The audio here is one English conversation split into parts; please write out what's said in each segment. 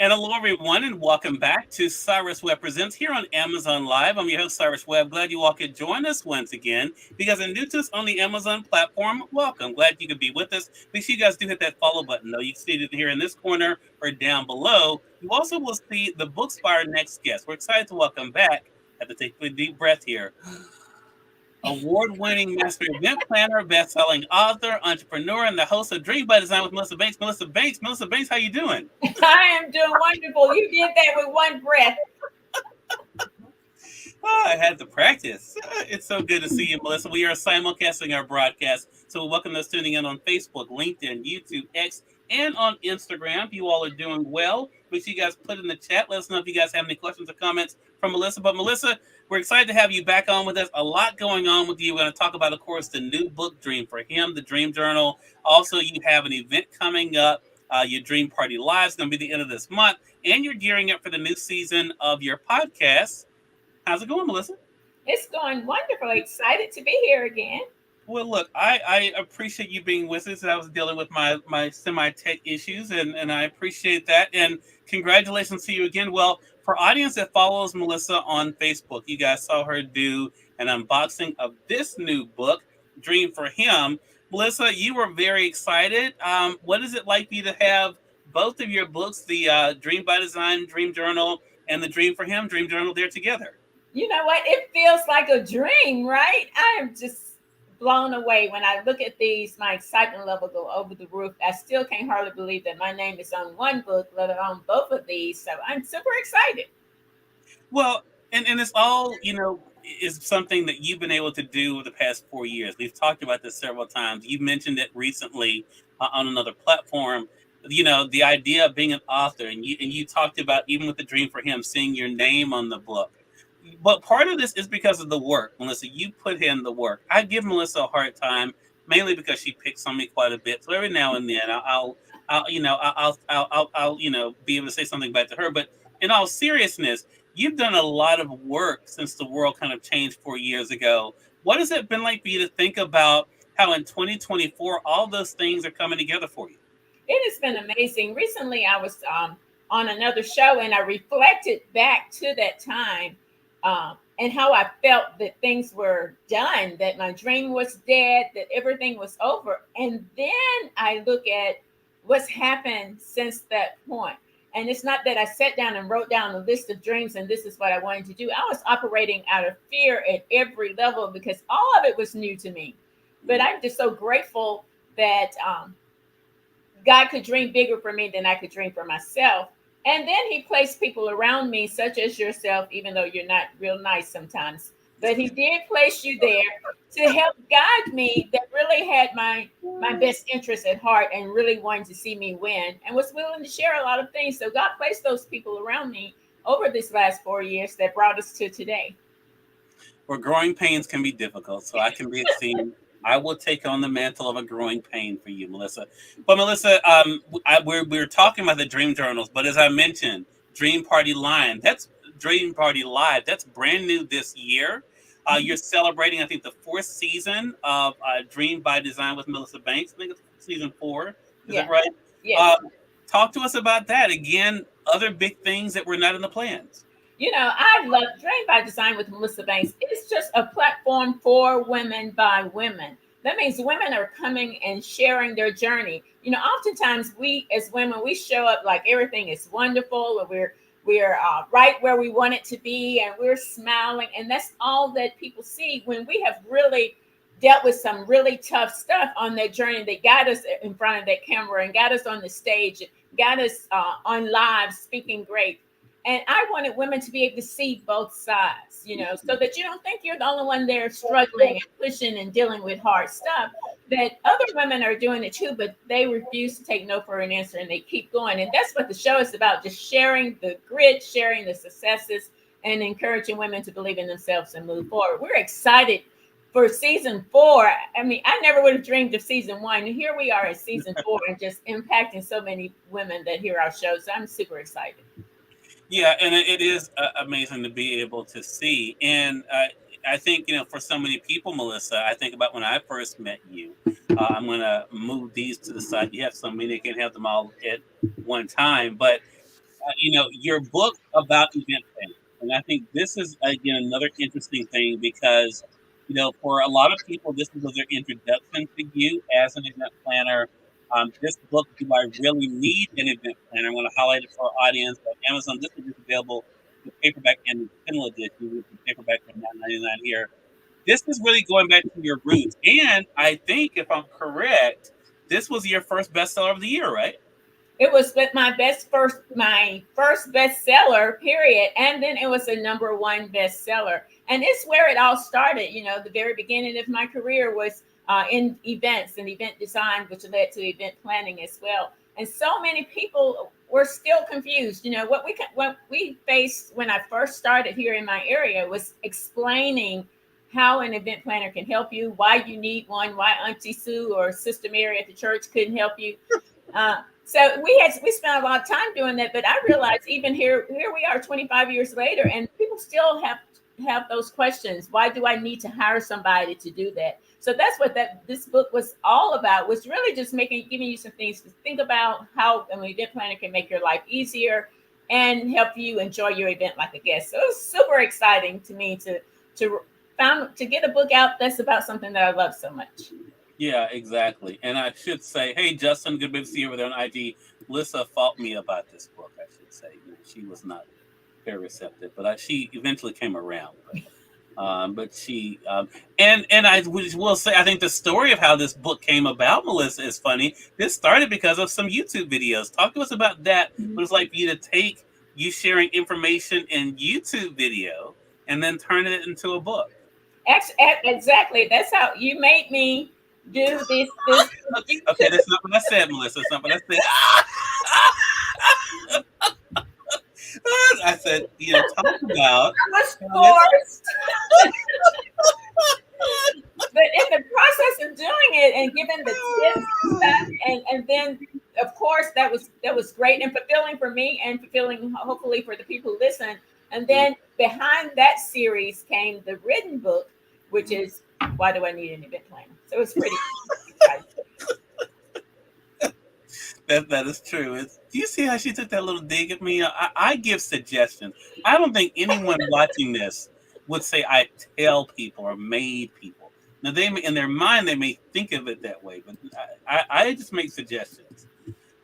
And hello, everyone, and welcome back to Cyrus Webb Presents here on Amazon Live. I'm your host, Cyrus Webb. Glad you all could join us once again. If you guys are new to us on the Amazon platform, welcome. Glad you could be with us. Make sure you guys do hit that follow button, though. You can see it here in this corner or down below. You also will see the books by our next guest. We're excited to welcome back. Have to take a deep breath here. Award-winning master event planner, best-selling author, entrepreneur, and the host of Dream by Design with Melissa Banks. Melissa Banks, how you doing? I am doing wonderful. You did that with one breath. Oh, I had to practice. It's so good to see you, Melissa. We are simulcasting our broadcast, so we welcome those tuning in on Facebook, LinkedIn, YouTube, X, and on Instagram. If you all are doing well, make sure you guys put in the chat. Let us know if you guys have any questions or comments from Melissa. But Melissa, we're excited to have you back on with us. A lot going on with you. We're going to talk about, of course, the new book, Dream for Him, the Dream Journal. Also, you have an event coming up. Your Dream Party Live is going to be the end of this month, and you're gearing up for the new season of your podcast. How's it going, Melissa? It's going wonderful. Excited to be here again. Well, look, I appreciate you being with us. I was dealing with my semi-tech issues, and I appreciate that. And congratulations to you again. Well, for audience that follows Melissa on Facebook, you guys saw her do an unboxing of this new book, Dream for Him. Melissa, you were very excited. What is it like for you to have both of your books, the Dream by Design, Dream Journal, and the Dream for Him, Dream Journal, there together? You know what? It feels like a dream, right? I am just blown away when I look at these. My excitement level go over the roof. I still can't hardly believe that my name is on one book, let alone both of these. So I'm super excited. Well, and it's all, is something that you've been able to do over the past 4 years. We've talked about this several times. You mentioned it recently on another platform. The idea of being an author, and you talked about, even with the Dream for Him, seeing your name on the book. But part of this is because of the work, Melissa. You put in the work. I give Melissa a hard time, mainly because she picks on me quite a bit. So every now and then, I'll be able to say something back to her. But in all seriousness, you've done a lot of work since the world kind of changed 4 years ago. What has it been like for you to think about how in 2024 all those things are coming together for you? It has been amazing. Recently, I was on another show and I reflected back to that time and how I felt that things were done, that my dream was dead, that everything was over. And then I look at what's happened since that point. And it's not that I sat down and wrote down a list of dreams and this is what I wanted to do. I was operating out of fear at every level because all of it was new to me. But I'm just so grateful that God could dream bigger for me than I could dream for myself. And then he placed people around me, such as yourself, even though you're not real nice sometimes. But he did place you there to help guide me, that really had my best interest at heart and really wanted to see me win and was willing to share a lot of things. So God placed those people around me over this last 4 years that brought us to today. Where growing pains can be difficult, so I can be seen. I will take on the mantle of a growing pain for you, Melissa. But Melissa, we're talking about the Dream Journals, but as I mentioned, Dream Party Live. That's brand new this year. You're celebrating, I think, the fourth season of Dream by Design with Melissa Banks. I think it's season 4. Is that right? Yes. Talk to us about that. Again, other big things that were not in the plans. I love Dream by Design with Melissa Banks. It's just a platform for women by women. That means women are coming and sharing their journey. Oftentimes we as women, we show up like everything is wonderful and we're right where we want it to be and we're smiling. And that's all that people see when we have really dealt with some really tough stuff on their journey. They got us in front of that camera and got us on the stage, got us on live speaking great. And I wanted women to be able to see both sides, so that you don't think you're the only one there struggling and pushing and dealing with hard stuff, that other women are doing it too, but they refuse to take no for an answer and they keep going. And that's what the show is about, just sharing the grit, sharing the successes, and encouraging women to believe in themselves and move forward. We're excited for season 4. I mean, I never would have dreamed of season 1. Here we are at season 4 and just impacting so many women that hear our show. So I'm super excited. Yeah, and it is amazing to be able to see. And I think, for so many people, Melissa, I think about when I first met you. I'm going to move these to the side. You have so many, I can't have them all at one time. But your book about event planning. And I think this is, again, another interesting thing because, for a lot of people, this was their introduction to you as an event planner. This book, Do I Really Need an Event Planner? I'm going to highlight it for our audience. On Amazon, this is available the paperback and the Kindle edition, with the paperback for $9.99 here. This is really going back to your roots. And I think, if I'm correct, this was your first bestseller of the year, right? It was my first bestseller, period. And then it was a number one bestseller. And it's where it all started. The very beginning of my career was in events and event design, which led to event planning as well. And so many people were still confused. What we faced when I first started here in my area was explaining how an event planner can help you, why you need one, why Auntie Sue or Sister Mary at the church couldn't help you. So we spent a lot of time doing that, but I realized even here we are 25 years later, and people still have those questions. Why do I need to hire somebody to do that? So that's what this book was all about, was really just giving you some things to think about, how an event planner can make your life easier and help you enjoy your event like a guest. So it was super exciting to me to get a book out that's about something that I love so much. Yeah, exactly. And I should say, hey, Justin, good to see you over there on IG. Melissa fought me about this book, I should say. She was not very receptive, but she eventually came around. But she, and I will say, I think the story of how this book came about, Melissa, is funny. This started because of some YouTube videos. Talk to us about that. What it's like for you to take you sharing information in YouTube video and then turn it into a book. Exactly. That's how you made me do this. Okay, that's not what I said, Melissa. That's not what I said. I said, talk about. I was forced. But in the process of doing it and giving the tips and stuff, and then of course that was great and fulfilling for me and fulfilling hopefully for the people who listen. And then behind that series came the written book, which is Why Do I Need an Event Planner? So it's pretty exciting. That is true. Do you see how she took that little dig at me? I give suggestions. I don't think anyone watching this would say I tell people or made people. Now in their mind they may think of it that way, but I just make suggestions.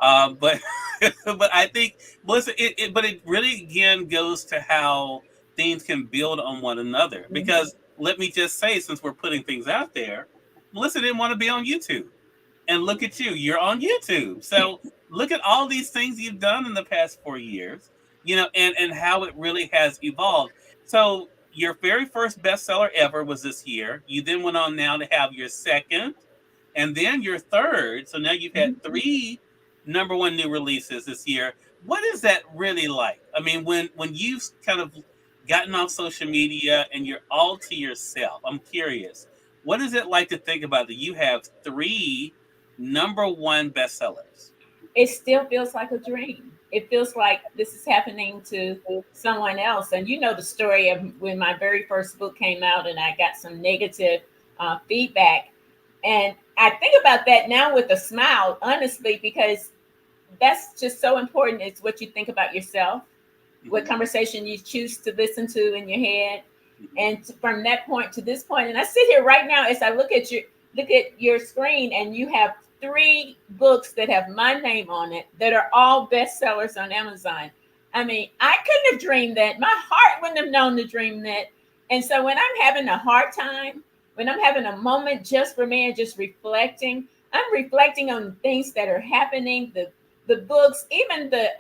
But I think, Melissa, it really again goes to how things can build on one another. Because let me just say, since we're putting things out there, Melissa didn't want to be on YouTube. And look at you, you're on YouTube. So look at all these things you've done in the past 4 years, and how it really has evolved. So your very first bestseller ever was this year. You then went on now to have your second and then your third. So now you've had 3 number one new releases this year. What is that really like? I mean, when you've kind of gotten off social media and you're all to yourself, I'm curious, what is it like to think about that you have 3 number one bestsellers? It still feels like a dream. It feels like this is happening to someone else. And the story of when my very first book came out and I got some negative feedback. And I think about that now with a smile, honestly, because that's just so important. It's what you think about yourself, what conversation you choose to listen to in your head. And from that point to this point, and I sit here right now as I look at your screen, and you have 3 books that have my name on it that are all bestsellers on Amazon. I mean, I couldn't have dreamed that. My heart wouldn't have known to dream that. And so when I'm having a hard time, when I'm having a moment just for me and just reflecting, I'm reflecting on things that are happening, the books, even the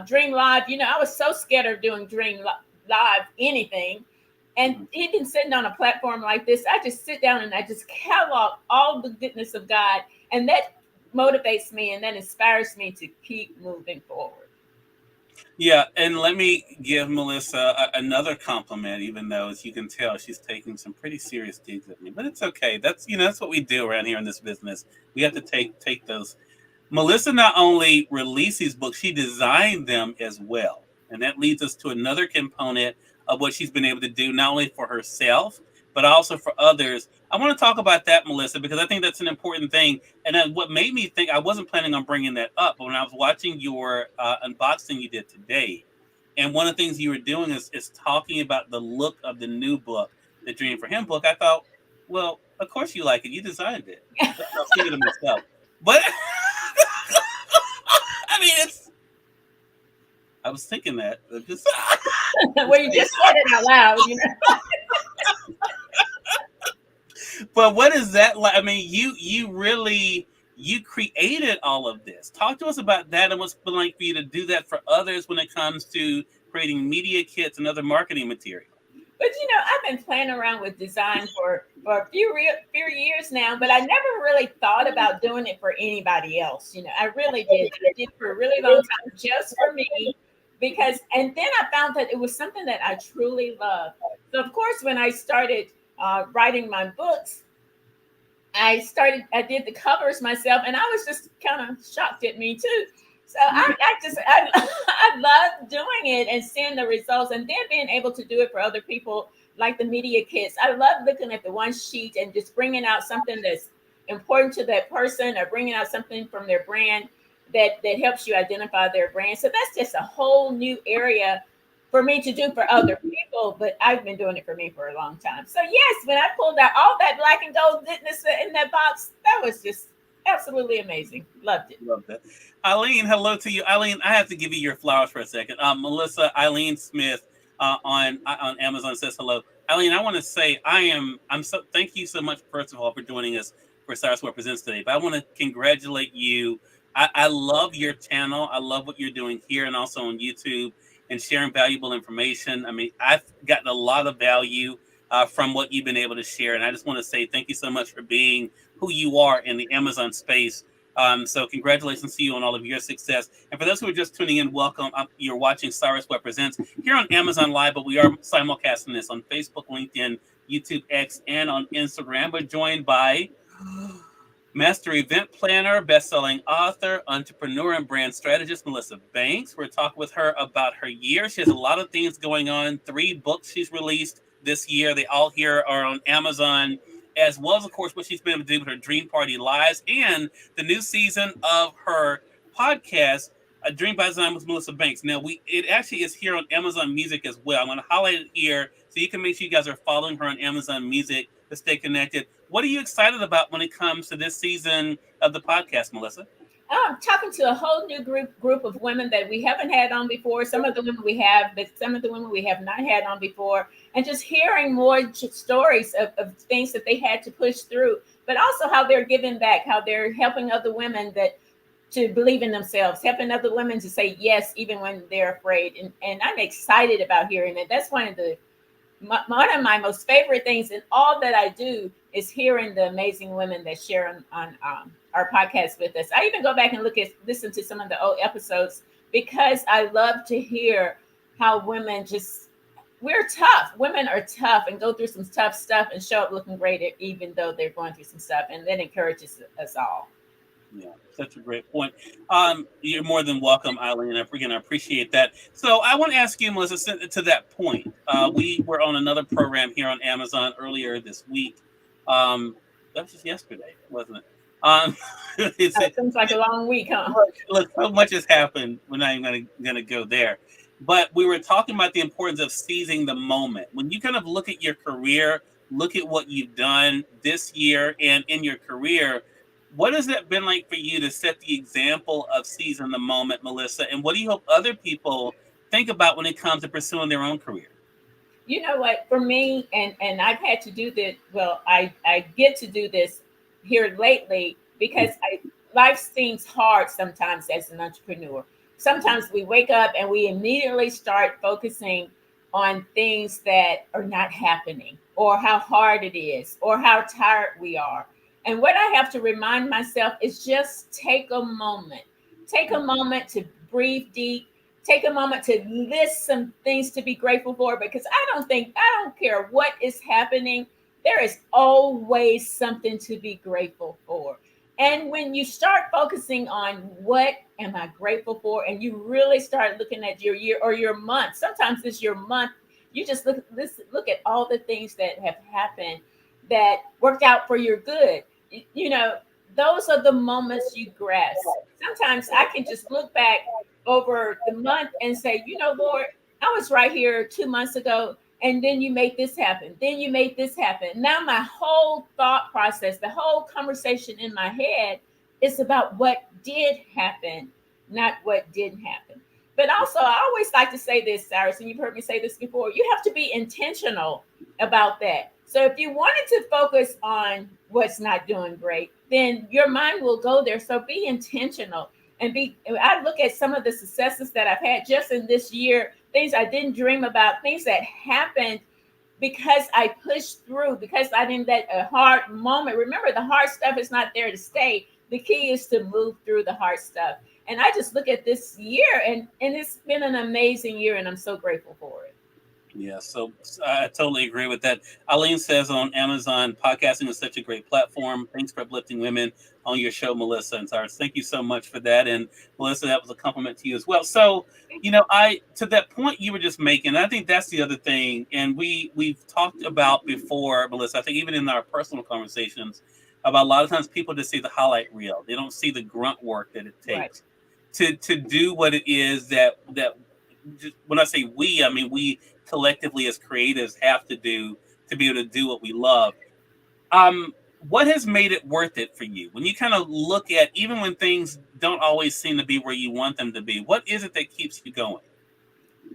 Dream Live. I was so scared of doing Dream Live anything. And even sitting on a platform like this, I just sit down and I just catalog all the goodness of God. And that motivates me and that inspires me to keep moving forward. Yeah, and let me give Melissa another compliment, even though, as you can tell, she's taking some pretty serious digs at me. But it's okay. That's that's what we do around here in this business. We have to take those. Melissa not only released these books, she designed them as well. And that leads us to another component of what she's been able to do, not only for herself, but also for others, I want to talk about that, Melissa, because I think that's an important thing. And then what made me think, I wasn't planning on bringing that up, but when I was watching your unboxing you did today, and one of the things you were doing is talking about the look of the new book, the Dream for Him book. I thought, well, of course you like it. You designed it. That's what I was thinking to myself. But I mean, I was thinking that. Just, Well, you just said it out loud, you know. but what is that like? I mean, you really you created all of this. Talk to us about that and what's been like for you to do that for others when it comes to creating media kits and other marketing material. But I've been playing around with design for a few years now, but I never really thought about doing it for anybody else. I really did. I did for a really long time just for me, because and then I found that it was something that I truly love. So of course, when I started writing my books, I did the covers myself, and I was just kind of shocked at me too. So I love doing it and seeing the results, and then being able to do it for other people, like the media kits. I love looking at the one sheet and just bringing out something that's important to that person, or bringing out something from their brand that helps you identify their brand. So that's just a whole new area for me to do for other people, but I've been doing it for me for a long time. So yes, when I pulled out all that black and gold goodness in that box, that was just absolutely amazing. Loved it. Love that. Eileen, hello to you. Eileen, I have to give you your flowers for a second. Melissa, Eileen Smith on Amazon says hello. Eileen, I want to say I'm so thank you so much, first of all, for joining us for Cyrus Presents today. But I want to congratulate you. I love your channel. I love what you're doing here and also on YouTube and sharing valuable information. I mean, I've gotten a lot of value from what you've been able to share. And I just want to say thank you so much for being who you are in the Amazon space. So congratulations to you on all of your success. And for those who are just tuning in, welcome. You're watching Cyrus Presents here on Amazon Live, but we are simulcasting this on Facebook, LinkedIn, YouTube, X, and on Instagram. We're joined by Master Event Planner, best-selling author, entrepreneur, and brand strategist, Melissa Banks. We're talking with her about her year. She has a lot of things going on. 3 books she's released this year. They all here are on Amazon, as well as, of course, what she's been able to do with her Dream Party Lives and the new season of her podcast, Dream by Design with Melissa Banks. Now, it actually is here on Amazon Music as well. I'm going to highlight it here so you can make sure you guys are following her on Amazon Music to stay connected. What are you excited about when it comes to this season of the podcast, Melissa? I'm talking to a whole new group of women that we haven't had on before. Some of the women we have, but some of the women we have not had on before. And just hearing more stories of things that they had to push through, but also how they're giving back, how they're helping other women to believe in themselves, helping other women to say yes, even when they're afraid. And I'm excited about hearing that. That's one of my most favorite things in all that I do is hearing the amazing women that share on our podcast with us. I even go back and listen to some of the old episodes because I love to hear how we're tough. Women are tough and go through some tough stuff and show up looking great even though they're going through some stuff. And that encourages us all. Yeah, such a great point. You're more than welcome, Eileen. Again, I appreciate that. So I want to ask you, Melissa, to that point. We were on another program here on Amazon earlier this week. That was just yesterday, wasn't it? It seems like a long week, huh? Look, so much has happened. We're not even going to go there. But we were talking about the importance of seizing the moment. When you kind of look at your career, look at what you've done this year and in your career, what has that been like for you to set the example of seizing the moment, Melissa? And what do you hope other people think about when it comes to pursuing their own career? You know what, for me, and I've had to do this, well, I get to do this here lately because life seems hard sometimes as an entrepreneur. Sometimes we wake up and we immediately start focusing on things that are not happening, or how hard it is, or how tired we are. And what I have to remind myself is just take a moment. Take a moment to breathe deep. Take a moment to list some things to be grateful for, because I don't care what is happening. There is always something to be grateful for. And when you start focusing on what am I grateful for, and you really start looking at your year or your month, sometimes it's your month, you just look at all the things that have happened that worked out for your good. You know, those are the moments you grasp. Sometimes I can just look back over the month and say, you know, Lord, I was right here 2 months ago, and then you made this happen. Then you made this happen. Now my whole thought process, the whole conversation in my head is about what did happen, not what didn't happen. But also, I always like to say this, Cyrus, and you've heard me say this before, you have to be intentional about that. So if you wanted to focus on what's not doing great, then your mind will go there. So be intentional and be. I look at some of the successes that I've had just in this year, things I didn't dream about, things that happened because I pushed through, because I didn't let a hard moment. Remember, the hard stuff is not there to stay. The key is to move through the hard stuff. And I just look at this year, and it's been an amazing year, and I'm so grateful for it. Yeah, so I totally agree with that. Eileen says on Amazon, podcasting is such a great platform. Thanks for uplifting women on your show, Melissa and Cyrus. Thank you so much for that. And Melissa, that was a compliment to you as well. So, you know, to that point you were just making, I think that's the other thing. And we've talked about before, Melissa, I think even in our personal conversations, about a lot of times people just see the highlight reel. They don't see the grunt work that it takes to do what it is that just, when I say we, I mean we collectively as creatives have to do to be able to do what we love. What has made it worth it for you? When you kind of look at, even when things don't always seem to be where you want them to be, what is it that keeps you going?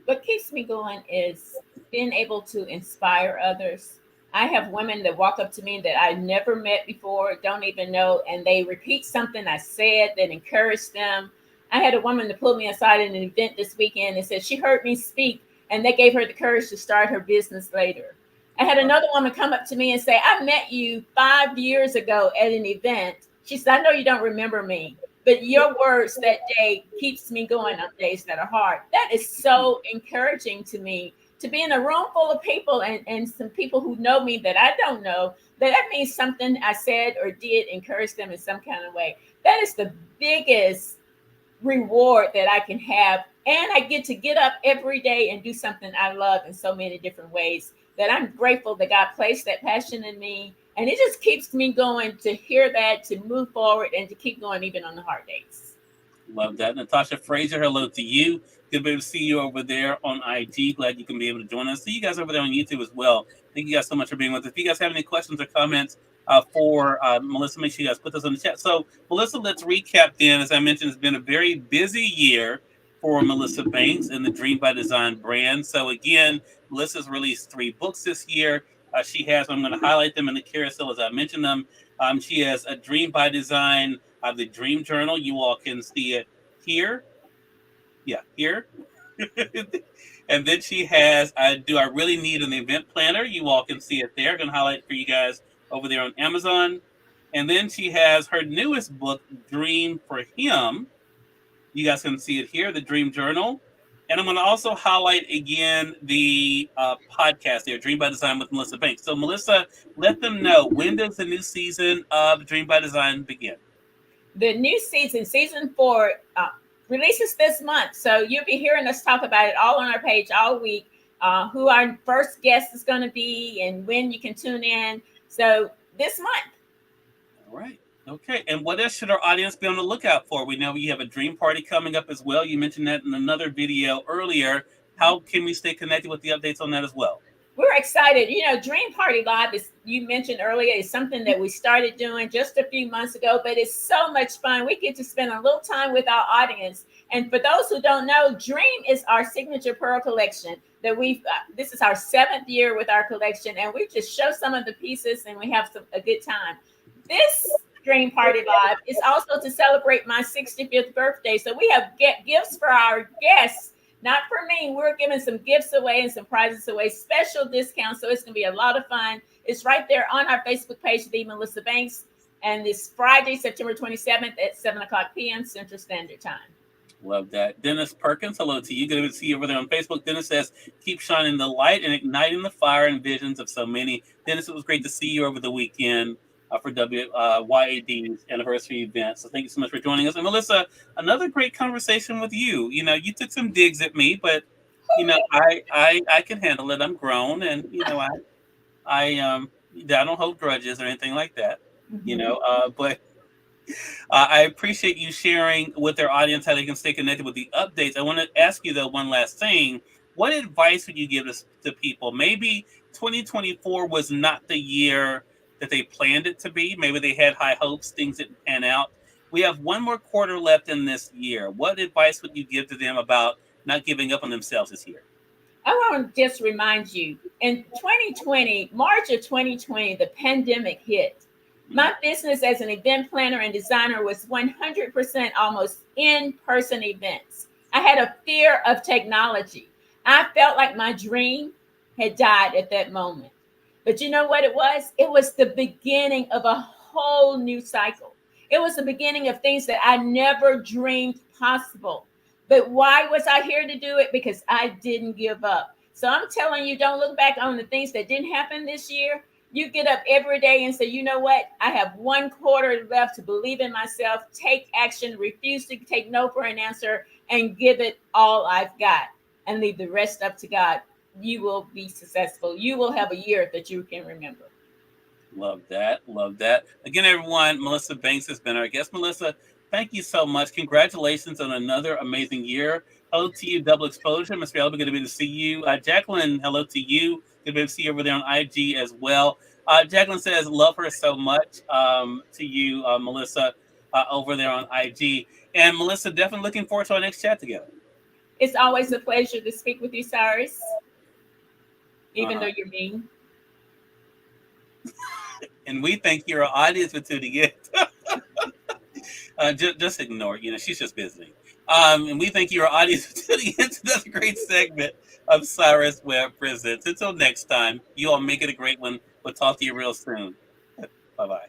What keeps me going is being able to inspire others. I have women that walk up to me that I never met before, don't even know, and they repeat something I said that encouraged them. I had a woman that pulled me aside in an event this weekend and said she heard me speak, and that gave her the courage to start her business later. I had another woman come up to me and say, I met you 5 years ago at an event. She said, I know you don't remember me, but your words that day keeps me going on days that are hard. That is so encouraging to me, to be in a room full of people and some people who know me that I don't know, that means something I said or did encourage them in some kind of way. That is the biggest reward that I can have. And I get to get up every day and do something I love in so many different ways, that I'm grateful that God placed that passion in me. And it just keeps me going to hear that, to move forward, and to keep going even on the hard days. Love that. Natasha Fraser, hello to you. Good to be able to see you over there on IG. Glad you can be able to join us. See you guys over there on YouTube as well. Thank you guys so much for being with us. If you guys have any questions or comments for Melissa, make sure you guys put those in the chat. So, Melissa, let's recap then. As I mentioned, it's been a very busy year for Melissa Banks and the Dream by Design brand. So, again, Melissa's released 3 books this year. She has, I'm going to highlight them in the carousel as I mentioned them. She has a Dream by Design, the Dream Journal. You all can see it here. Yeah, here. And then she has, Do I Really Need an Event Planner? You all can see it there. I'm going to highlight it for you guys over there on Amazon. And then she has her newest book, Dream for Him. You guys can see it here, the Dream Journal. And I'm going to also highlight again the podcast there, Dream by Design with Melissa Banks. So, Melissa, let them know, when does the new season of Dream by Design begin? The new season, season 4, releases this month. So you'll be hearing us talk about it all on our page all week, who our first guest is going to be and when you can tune in. So this month. All right. Okay. And what else should our audience be on the lookout for? We know you have a dream party coming up as well. You mentioned that in another video earlier. How can we stay connected with the updates on that as well? We're excited. You know, Dream Party Live, is, you mentioned earlier, is something that we started doing just a few months ago, but it's so much fun. We get to spend a little time with our audience. And for those who don't know, Dream is our signature pearl collection that this is our 7th year with our collection. And we just show some of the pieces and we have a good time. This Dream Party Live is also to celebrate my 65th birthday. So we have gifts for our guests. Not for me. We're giving some gifts away and some prizes away, special discounts. So it's going to be a lot of fun. It's right there on our Facebook page, The Melissa Banks. And this Friday, September 27th at 7:00 p.m. Central Standard Time. Love that. Dennis Perkins, hello to you. Good to see you over there on Facebook. Dennis says, keep shining the light and igniting the fire and visions of so many. Dennis, it was great to see you over the weekend for YAD's anniversary event. So thank you so much for joining us. And Melissa, another great conversation with you. You know, you took some digs at me, but you know, I can handle it. I'm grown, and you know, I don't hold grudges or anything like that, you Mhm. know. But I appreciate you sharing with our audience how they can stay connected with the updates. I want to ask you though one last thing. What advice would you give to people? Maybe 2024 was not the year that they planned it to be. Maybe they had high hopes, things didn't pan out. We have one more quarter left in this year. What advice would you give to them about not giving up on themselves this year? I want to just remind you in 2020, March of 2020, the pandemic hit. Mm, My business as an event planner and designer was 100% almost in person events. I had a fear of technology. I felt like my dream had died at that moment. But you know what it was? It was the beginning of a whole new cycle. It was the beginning of things that I never dreamed possible. But why was I here to do it? Because I didn't give up. So I'm telling you, don't look back on the things that didn't happen this year. You get up every day and say, you know what? I have one quarter left to believe in myself, take action, refuse to take no for an answer, and give it all I've got and leave the rest up to God. You will be successful. You will have a year that you can remember. love that. Love that. Again, everyone, Melissa Banks has been our guest. Melissa, thank you so much. Congratulations on another amazing year. Hello to you, Double Exposure. Mr. Elba, good to be to see you. Jacqueline, hello to you. Good to be to see you over there on IG as well. Jacqueline says, love her so much to you, Melissa, over there on IG. And Melissa, definitely looking forward to our next chat together. It's always a pleasure to speak with you, Cyrus, even though Uh-huh. you're mean. And we thank your audience for tuning in. Just ignore it. You know, she's just visiting. And we thank your audience for tuning in to another great segment of Cyrus Webb Presents. Until next time, you all make it a great one. We'll talk to you real soon. Bye bye.